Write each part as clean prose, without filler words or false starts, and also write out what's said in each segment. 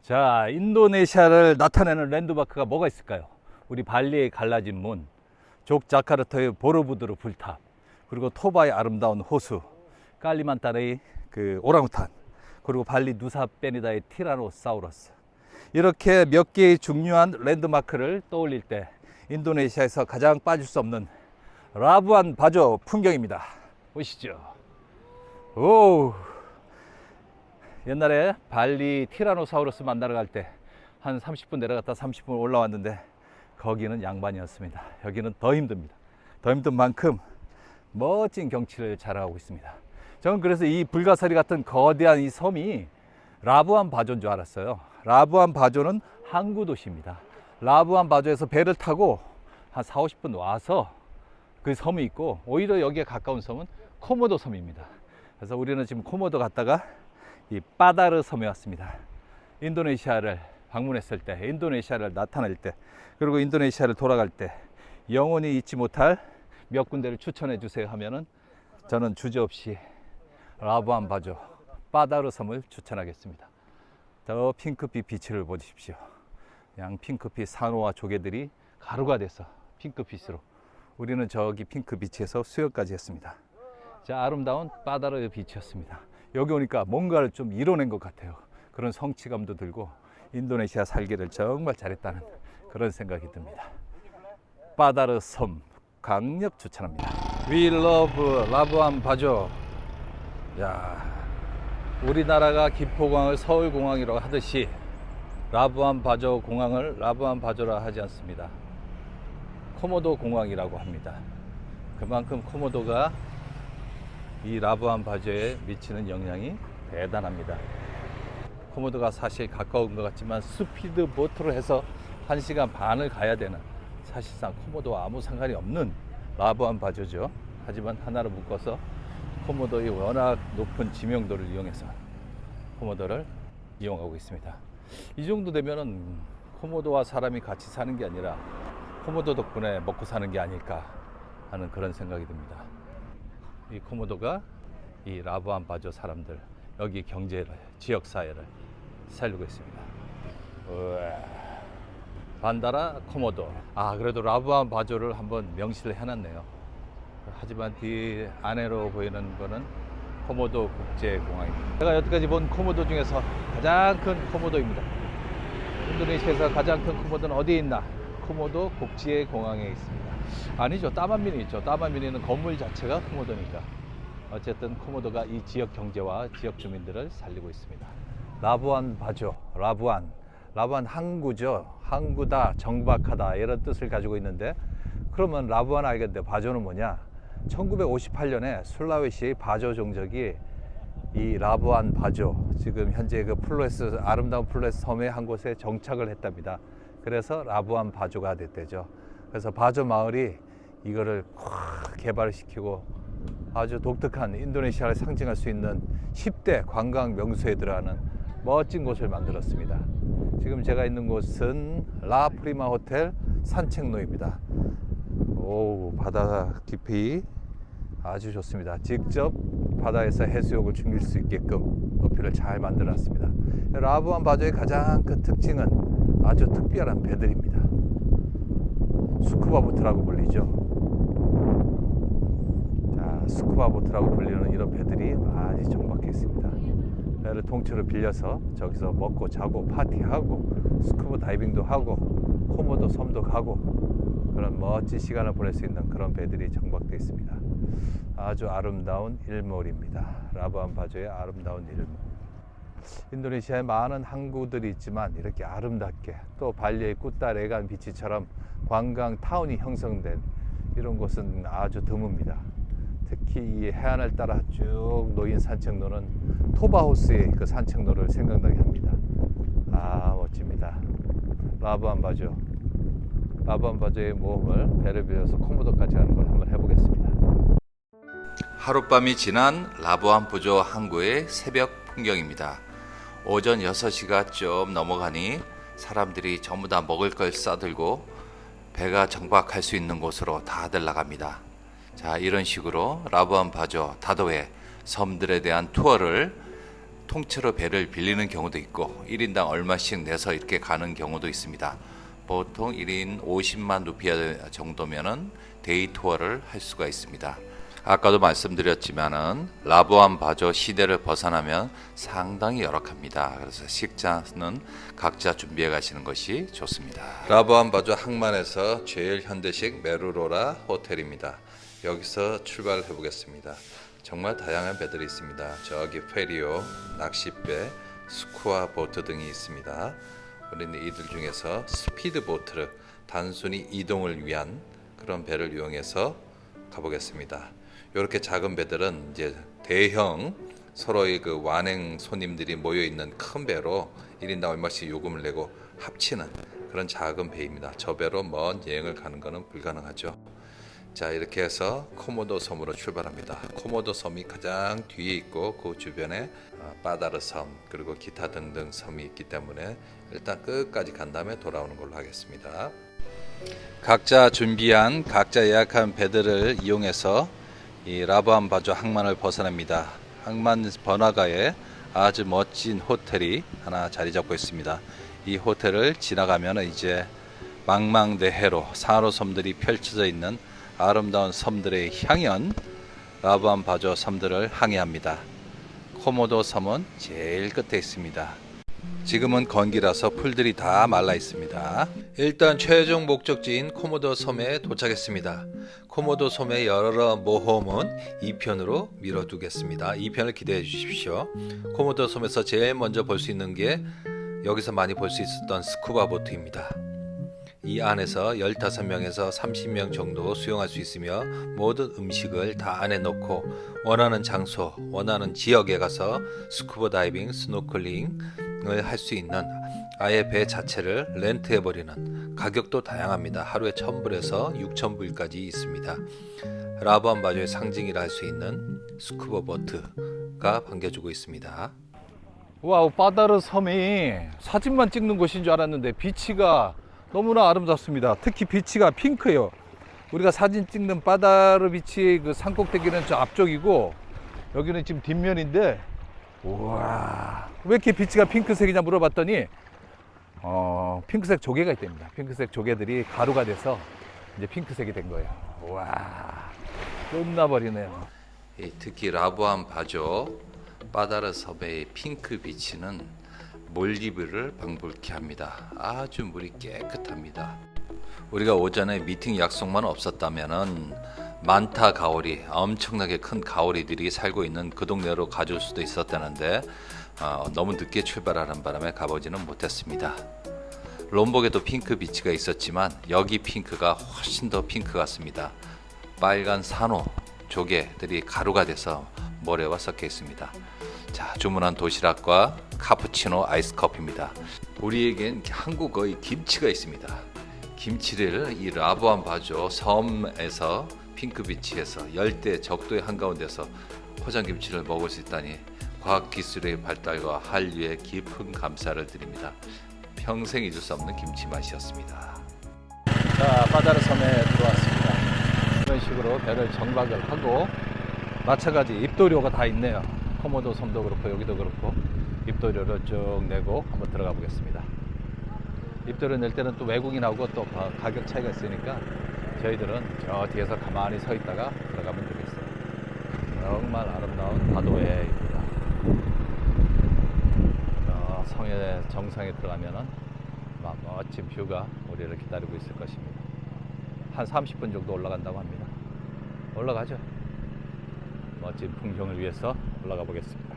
자, 인도네시아를 나타내는 랜드마크가 뭐가 있을까요? 우리 발리의 갈라진 문, 족자카르타의 보로부드르 불탑, 그리고 토바의 아름다운 호수, 깔리만탄의 그 오랑우탄, 그리고 발리 누사페니다의 티라노사우루스. 이렇게 몇 개의 중요한 랜드마크를 떠올릴 때 인도네시아에서 가장 빠질 수 없는 라부안 바조 풍경입니다. 보시죠. 오, 옛날에 발리 티라노사우루스 만나러 갈 때 한 30분 내려갔다 30분 올라왔는데 거기는 양반이었습니다. 여기는 더 힘듭니다. 더 힘든 만큼 멋진 경치를 자랑하고 있습니다. 저는 그래서 이 불가사리 같은 거대한 이 섬이 라부안 바조인 줄 알았어요. 라부안 바조는 항구 도시입니다. 라부안 바조에서 배를 타고 한 4, 50분 와서 그 섬이 있고, 오히려 여기에 가까운 섬은 코모도 섬입니다. 그래서 우리는 지금 코모도 갔다가 이 빠다르 섬에 왔습니다. 인도네시아를 방문했을 때, 인도네시아를 나타낼 때, 그리고 인도네시아를 돌아갈 때 영원히 잊지 못할 몇 군데를 추천해 주세요 하면은 저는 주저없이 라부안 바조 빠다르 섬을 추천하겠습니다. 저 핑크빛 비치를 보십시오. 양 핑크빛 산호와 조개들이 가루가 돼서 핑크빛으로, 우리는 저기 핑크빛에서 수영까지 했습니다. 자, 아름다운 빠다르 비치였습니다. 여기 오니까 뭔가를 좀 이뤄낸 것 같아요. 그런 성취감도 들고 인도네시아 살기를 정말 잘했다는 그런 생각이 듭니다. 빠다르 섬 강력 추천합니다. We love 라부안 바조. 야, 우리나라가 김포공항을 서울공항이라고 하듯이 라부안 바조 공항을 라부안 바조라 하지 않습니다. 코모도 공항이라고 합니다. 그만큼 코모도가 이 라부안 바조에 미치는 영향이 대단합니다. 코모도가 사실 가까운 것 같지만 스피드 보트로 해서 1시간 반을 가야 되는, 사실상 코모도와 아무 상관이 없는 라부안 바조죠. 하지만 하나로 묶어서 코모도의 워낙 높은 지명도를 이용해서 코모도를 이용하고 있습니다. 이 정도 되면은 코모도와 사람이 같이 사는 게 아니라 코모도 덕분에 먹고 사는 게 아닐까 하는 그런 생각이 듭니다. 이 코모도가 이 라부안 바조 사람들, 여기 경제를, 지역 사회를 살리고 있습니다. 우와. 반다라 코모도. 아, 그래도 라부안 바조를 한번 명시를 해놨네요. 하지만 뒤 안으로 보이는 거는 코모도 국제공항입니다. 제가 여태까지 본 코모도 중에서 가장 큰 코모도입니다. 인도네시아에서 가장 큰 코모도는 어디에 있나? 코모도 국제공항에 있습니다. 아니죠, 따만민이 있죠. 따만민이는 건물 자체가 코모도니까. 어쨌든 코모도가 이 지역 경제와 지역 주민들을 살리고 있습니다. 라부안 바조, 라부안 항구죠. 항구다, 정박하다, 이런 뜻을 가지고 있는데, 그러면 라부안 알겠는데 바조는 뭐냐? 1958년에 술라웨시의 바조 종족이 이 라부안 바조, 지금 현재 그 플로레스, 아름다운 플로레스 섬의 한 곳에 정착을 했답니다. 그래서 라부안 바조가 됐대죠. 그래서 바조 마을이 이거를 확 개발을 시키고 아주 독특한 인도네시아를 상징할 수 있는 10대 관광 명소에 들어가는 멋진 곳을 만들었습니다. 지금 제가 있는 곳은 라프리마 호텔 산책로입니다. 오, 바다 깊이 아주 좋습니다. 직접 바다에서 해수욕을 즐길 수 있게끔 높이를 잘 만들어 놨습니다. 라부안 바조의 가장 큰 특징은 아주 특별한 배들입니다. 스쿠바 보트라고 불리죠. 자, 스쿠바 보트라고 불리는 이런 배들이 많이 정박해 있습니다. 배를 통째로 빌려서 저기서 먹고 자고 파티하고 스쿠버 다이빙도 하고 코모도 섬도 가고 그런 멋진 시간을 보낼 수 있는 그런 배들이 정박되어 있습니다. 아주 아름다운 일몰입니다. 라부안 바조의 아름다운 일몰. 인도네시아에 많은 항구들이 있지만 이렇게 아름답게, 또 발리의 꾸따레간 비치처럼 관광 타운이 형성된 이런 곳은 아주 드뭅니다. 특히 이 해안을 따라 쭉 놓인 산책로는 토바호스의 그 산책로를 생각나게 합니다. 아, 멋집니다. 라부안 바조의 모험을 배를 빌려서 코모도까지 가는 걸 한번 해보겠습니다. 하룻밤이 지난 라부안 바조 항구의 새벽 풍경입니다. 오전 6시가 좀 넘어가니 사람들이 전부 다 먹을 걸 싸들고 배가 정박할 수 있는 곳으로 다들 나갑니다. 자, 이런 식으로 라부안 바조 다도해 섬들에 대한 투어를 통째로 배를 빌리는 경우도 있고 1인당 얼마씩 내서 이렇게 가는 경우도 있습니다. 보통 1인 50만 루피아 정도면은 데이 투어를 할 수가 있습니다. 아까도 말씀드렸지만은 라부안 바조 시대를 벗어나면 상당히 열악합니다. 그래서 식사는 각자 준비해 가시는 것이 좋습니다. 라부안 바조 항만에서 제일 현대식 메루로라 호텔입니다. 여기서 출발을 해보겠습니다. 정말 다양한 배들이 있습니다. 저기 페리오, 낚싯배, 스쿠아 보트 등이 있습니다. 우리는 이들 중에서 스피드 보트를 단순히 이동을 위한 그런 배를 이용해서 가보겠습니다. 이렇게 작은 배들은 이제 대형 서로의 그 완행 손님들이 모여 있는 큰 배로 1인당 얼마씩 요금을 내고 합치는 그런 작은 배입니다. 저 배로 먼 여행을 가는 것은 불가능하죠. 자, 이렇게 해서 코모도 섬으로 출발합니다. 코모도 섬이 가장 뒤에 있고 그 주변에 바다르 섬 그리고 기타 등등 섬이 있기 때문에 일단 끝까지 간 다음에 돌아오는 걸로 하겠습니다. 각자 준비한 각자 예약한 배들을 이용해서 이 라부안 바조 항만을 벗어납니다. 항만 번화가에 아주 멋진 호텔이 하나 자리 잡고 있습니다. 이 호텔을 지나가면 이제 망망대해로 산호섬들이 펼쳐져 있는 아름다운 섬들의 향연 라부안 바조 섬들을 항해합니다. 코모도 섬은 제일 끝에 있습니다. 지금은 건기라서 풀들이 다 말라 있습니다. 일단 최종 목적지인 코모도 섬에 도착했습니다. 코모도 섬의 여러 모험은 2편으로 미뤄두겠습니다. 2편을 기대해 주십시오. 코모도 섬에서 제일 먼저 볼 수 있는 게 여기서 많이 볼 수 있었던 스쿠바 보트입니다. 이 안에서 15명에서 30명 정도 수용할 수 있으며 모든 음식을 다 안에 넣고 원하는 장소, 원하는 지역에 가서 스쿠버 다이빙, 스노클링을 할 수 있는 아예 배 자체를 렌트해버리는 가격도 다양합니다. 하루에 1,000불에서 6,000불까지 있습니다. 라부안 바조의 상징이라 할 수 있는 스쿠버 보트가 반겨주고 있습니다. 와우, 바다르 섬이 사진만 찍는 곳인 줄 알았는데 비치가 너무나 아름답습니다. 특히 비치가 핑크예요. 우리가 사진 찍는 바다르 비치의 그 산꼭대기는 저 앞쪽이고 여기는 지금 뒷면인데, 우와, 왜 이렇게 비치가 핑크색이냐 물어봤더니 핑크색 조개가 있답니다. 핑크색 조개들이 가루가 돼서 이제 핑크색이 된 거예요. 우와, 끝나버리네요. 특히 라부안 바조 바다르 섬의 핑크 비치는 몰디브를 방불케 합니다. 아주 물이 깨끗합니다. 우리가 오전에 미팅 약속만 없었다면은 만타 가오리, 엄청나게 큰 가오리들이 살고 있는 그 동네로 가줄 수도 있었다는데 너무 늦게 출발하는 바람에 가보지는 못했습니다. 롬복에도 핑크 비치가 있었지만 여기 핑크가 훨씬 더 핑크 같습니다. 빨간 산호 조개들이 가루가 돼서 모래와 섞여 있습니다. 자, 주문한 도시락과 카푸치노 아이스 커피입니다. 우리에겐 한국의 김치가 있습니다. 김치를 이 라부안 바조 섬에서 핑크비치에서 열대 적도의 한가운데서 포장김치를 먹을 수 있다니 과학기술의 발달과 한류에 깊은 감사를 드립니다. 평생 잊을 수 없는 김치 맛이었습니다. 자, 바다르 섬에 들어왔습니다. 이런 식으로 배를 정박을 하고 마찬가지 입도료가 다 있네요. 코모도 섬도 그렇고 여기도 그렇고 입도료를 쭉 내고 한번 들어가 보겠습니다. 입도료 낼 때는 또 외국인하고 또 가격 차이가 있으니까 저희들은 저 뒤에서 가만히 서 있다가 들어가면 되겠어요. 정말 아름다운 바도해입니다. 성의 정상에 들어가면은 멋진 뷰가 우리를 기다리고 있을 것입니다. 한 30분 정도 올라간다고 합니다. 올라가죠. 멋진 풍경을 위해서 올라가 보겠습니다.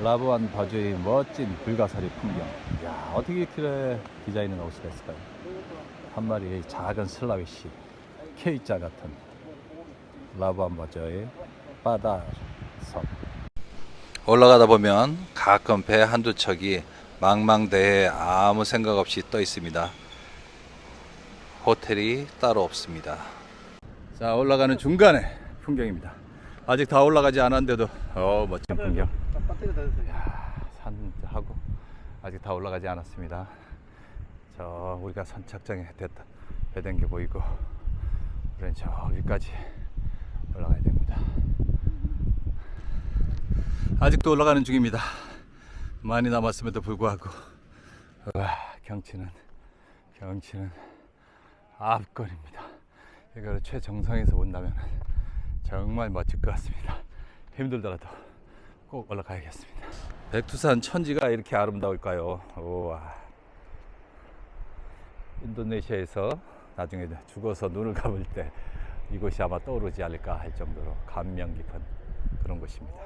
라부안 바조의 멋진 불가사리 풍경. 야, 어떻게 이렇게 디자인을 넣을 수가 있을까요? 한 마리의 작은 슬라위시 K자 같은 라부안 바조의 바다 섬. 올라가다 보면 가끔 배 한두 척이 망망대해 아무 생각 없이 떠 있습니다. 호텔이 따로 없습니다. 자, 올라가는 중간에 풍경입니다. 아직 다 올라가지 않았는데도 멋진 풍경. 이야, 산하고 아직 다 올라가지 않았습니다. 저 우리가 선착장에 됐다 배댄 게 보이고 우리는 저 위까지 올라가야 됩니다. 아직도 올라가는 중입니다. 많이 남았음에도 불구하고 와, 경치는 압권입니다. 이걸 최정상에서 본다면 정말 멋질 것 같습니다. 힘들더라도 꼭 올라가야겠습니다. 백두산 천지가 이렇게 아름다울까요? 우와. 인도네시아에서 나중에 죽어서 눈을 감을 때 이곳이 아마 떠오르지 않을까 할 정도로 감명 깊은 그런 곳입니다.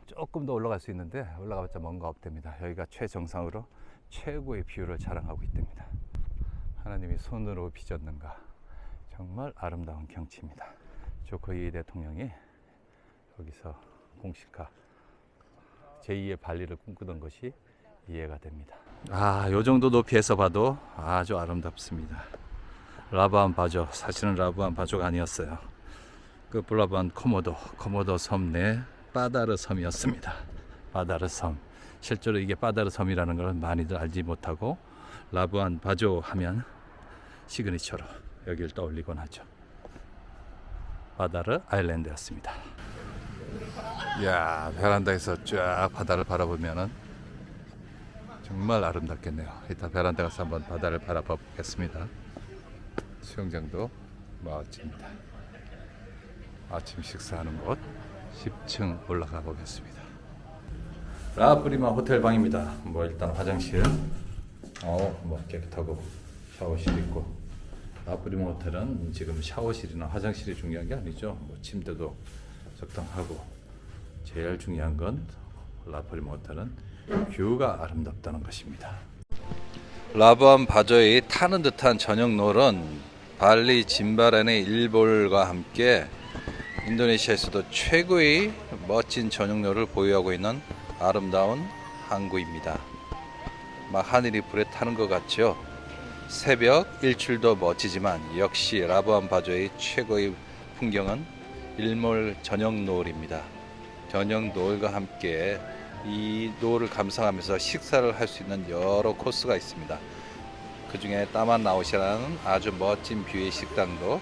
조금 더 올라갈 수 있는데 올라가봤자 뭔가 없답니다. 여기가 최정상으로 최고의 뷰를 자랑하고 있답니다. 하나님이 손으로 빚었는가, 정말 아름다운 경치입니다. 조코2 대통령이 여기서 공식화 제2의 발리를 꿈꾸던 것이 이해가 됩니다. 요 정도 높이에서 봐도 아주 아름답습니다. 라부안 바조, 사실은 라부안 바조가 아니었어요. 그 블라부안 코모도 섬 내 빠다르 섬이었습니다. 빠다르 섬. 실제로 이게 빠다르 섬이라는 걸 많이들 알지 못하고 라부안 바조 하면 시그니처로 여기를 떠올리곤 하죠. 바다르 아일랜드였습니다. 이야, 베란다에서 쫙 바다를 바라보면은 정말 아름답겠네요. 이따 베란다 가서 한번 바다를 바라봐 보겠습니다. 수영장도 멋집니다. 아침 식사하는 곳 10층 올라가 보겠습니다. 라프리마 호텔 방입니다. 일단 화장실 깨끗하고 샤워실 있고, 라프리마 호텔은 지금 샤워실이나 화장실이 중요한 게 아니죠. 침대도 적당하고, 제일 중요한 건 라프리마 호텔은 뷰가 아름답다는 것입니다. 라부안 바조의 타는 듯한 저녁 노을은 발리 짐바란의 일몰과 함께 인도네시아에서도 최고의 멋진 저녁 노을을 보유하고 있는 아름다운 항구입니다. 막 하늘이 불에 타는 것 같죠. 새벽 일출도 멋지지만 역시 라부안 바조의 최고의 풍경은 일몰 저녁 노을입니다. 저녁 노을과 함께 이 노을을 감상하면서 식사를 할 수 있는 여러 코스가 있습니다. 그 중에 따만 나오시라는 아주 멋진 뷰의 식당도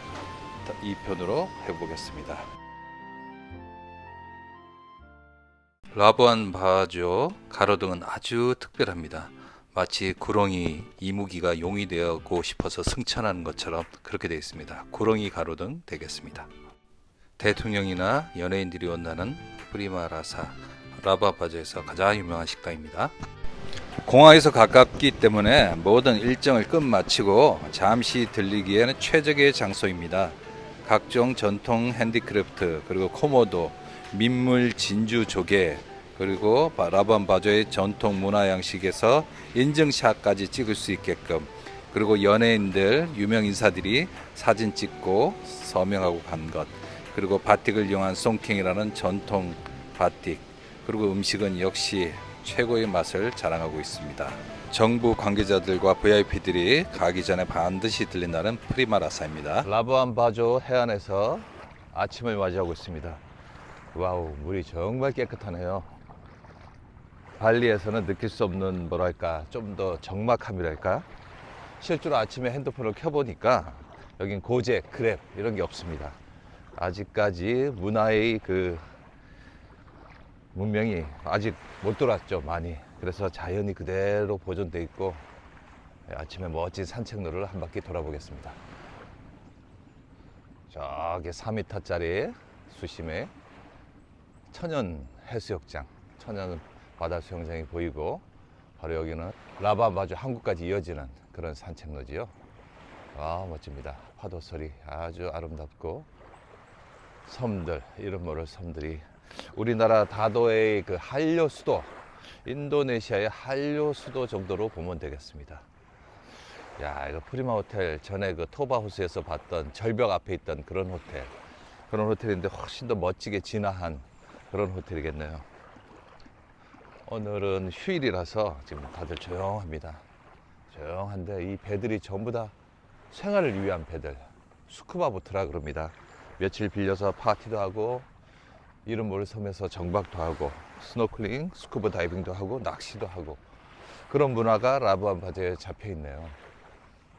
2편으로 해보겠습니다. 라부안 바조 가로등은 아주 특별합니다. 마치 구렁이 이무기가 용이 되고 싶어서 승천하는 것처럼 그렇게 되어 있습니다. 구렁이 가로등 되겠습니다. 대통령이나 연예인들이 온다는 프리마라사, 라부안 바조에서 가장 유명한 식당입니다. 공항에서 가깝기 때문에 모든 일정을 끝마치고 잠시 들리기에는 최적의 장소입니다. 각종 전통 핸디크래프트, 그리고 코모도, 민물 진주 조개, 그리고 라부안 바조의 전통 문화 양식에서 인증샷까지 찍을 수 있게끔, 그리고 연예인들, 유명 인사들이 사진 찍고 서명하고 간 것, 그리고 바틱을 이용한 송킹이라는 전통 바틱, 그리고 음식은 역시 최고의 맛을 자랑하고 있습니다. 정부 관계자들과 VIP들이 가기 전에 반드시 들린다는 프리마라사입니다. 라부안 바조 해안에서 아침을 맞이하고 있습니다. 와우, 물이 정말 깨끗하네요. 발리에서는 느낄 수 없는 좀 더 적막함이랄까? 실제로 아침에 핸드폰을 켜보니까 여긴 고제, 그랩 이런 게 없습니다. 아직까지 문화의 문명이 아직 못 돌았죠, 많이. 그래서 자연이 그대로 보존돼 있고, 아침에 멋진 산책로를 한 바퀴 돌아보겠습니다. 저기 4m짜리 수심에 천연 해수욕장, 천연 바다 수영장이 보이고, 바로 여기는 라부안 바조 항구까지 이어지는 그런 산책로지요. 멋집니다. 파도 소리 아주 아름답고, 섬들, 이름 모를 섬들이, 우리나라 다도의 그 한려 수도, 인도네시아의 한려 수도 정도로 보면 되겠습니다. 야, 이거 프리마 호텔 전에 그 토바호수에서 봤던 절벽 앞에 있던 그런 호텔인데 훨씬 더 멋지게 진화한 그런 호텔이겠네요. 오늘은 휴일이라서 지금 다들 조용합니다. 조용한데 이 배들이 전부 다 생활을 위한 배들, 스쿠바 보트라 그럽니다. 며칠 빌려서 파티도 하고, 이름 모를 섬에서 정박도 하고, 스노클링, 스쿠버 다이빙도 하고, 낚시도 하고, 그런 문화가 라부안 바조에 잡혀 있네요.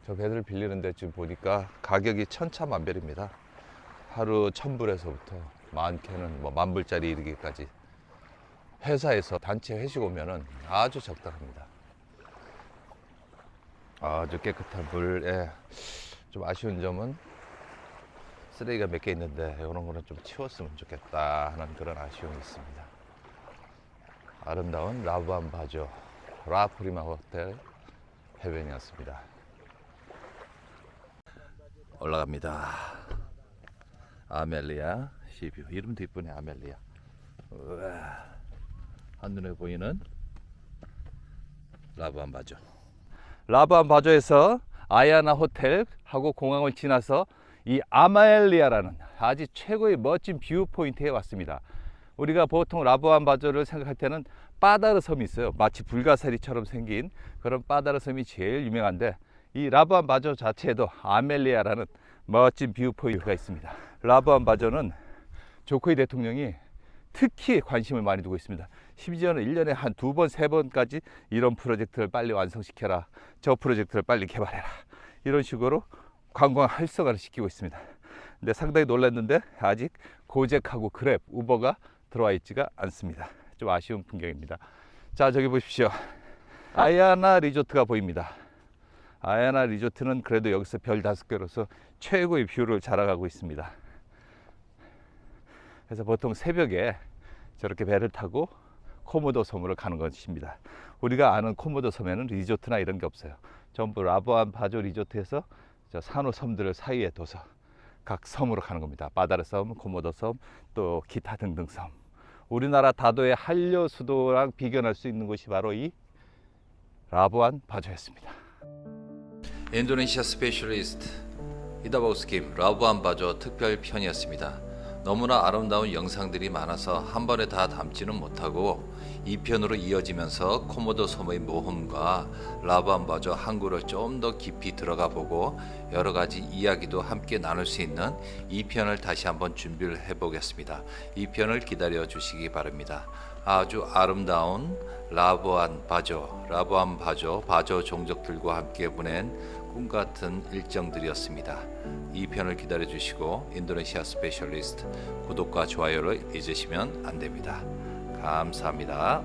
저 배들 빌리는데 지금 보니까 가격이 천차만별입니다. 하루 1,000불에서부터 많게는 10,000불짜리 이르기까지 회사에서 단체 회식 오면은 아주 적당합니다. 아주 깨끗한 물에 좀 아쉬운 점은 쓰레기가 몇 개 있는데 이런 거는 좀 치웠으면 좋겠다 하는 그런 아쉬움이 있습니다. 아름다운 라부안 바조 라프리마 호텔 해변이었습니다. 올라갑니다. 아멜리아 시뷰. 이름도 이쁘네. 아멜리아. 우와. 한눈에 보이는 라부안 바조. 라부안 바조에서 아야나 호텔하고 공항을 지나서 이 아멜리아라는 아주 최고의 멋진 뷰 포인트에 왔습니다. 우리가 보통 라부안 바조를 생각할 때는 빠다르 섬이 있어요. 마치 불가사리처럼 생긴 그런 빠다르 섬이 제일 유명한데, 이 라부안 바조 자체에도 아멜리아라는 멋진 뷰 포인트가 있습니다. 라부안 바조는 조코이 대통령이 특히 관심을 많이 두고 있습니다. 심지어는 1년에 한 2번, 3번까지 이런 프로젝트를 빨리 완성시켜라, 저 프로젝트를 빨리 개발해라, 이런 식으로 관광 활성화를 시키고 있습니다. 근데 상당히 놀랐는데 아직 고젝하고 그랩, 우버가 들어와 있지가 않습니다. 좀 아쉬운 풍경입니다. 자, 저기 보십시오. 아야나 리조트가 보입니다. 아야나 리조트는 그래도 여기서 별 5개로서 최고의 뷰를 자랑하고 있습니다. 그래서 보통 새벽에 저렇게 배를 타고 코모도 섬으로 가는 것입니다. 우리가 아는 코모도 섬에는 리조트나 이런 게 없어요. 전부 라부안 바조 리조트에서 저 산호 섬들을 사이에 둬서 각 섬으로 가는 겁니다. 바다르 섬, 코모도 섬, 또 기타 등등 섬. 우리나라 다도의 한려 수도랑 비견할 수 있는 곳이 바로 이 라부안 바조였습니다. 인도네시아 스페셜리스트 히다바우스킴 라부안 바조 특별편이었습니다. 너무나 아름다운 영상들이 많아서 한 번에 다 담지는 못하고 2편으로 이어지면서 코모도 섬의 모험과 라부안 바조 항구를 좀 더 깊이 들어가 보고 여러 가지 이야기도 함께 나눌 수 있는 2편을 다시 한번 준비를 해보겠습니다. 2편을 기다려 주시기 바랍니다. 아주 아름다운 라부안 바조, 바조 종족들과 함께 보낸 꿈같은 일정들이었습니다. 2편을 기다려 주시고 인도네시아 스페셜리스트 구독과 좋아요를 잊으시면 안 됩니다. 감사합니다.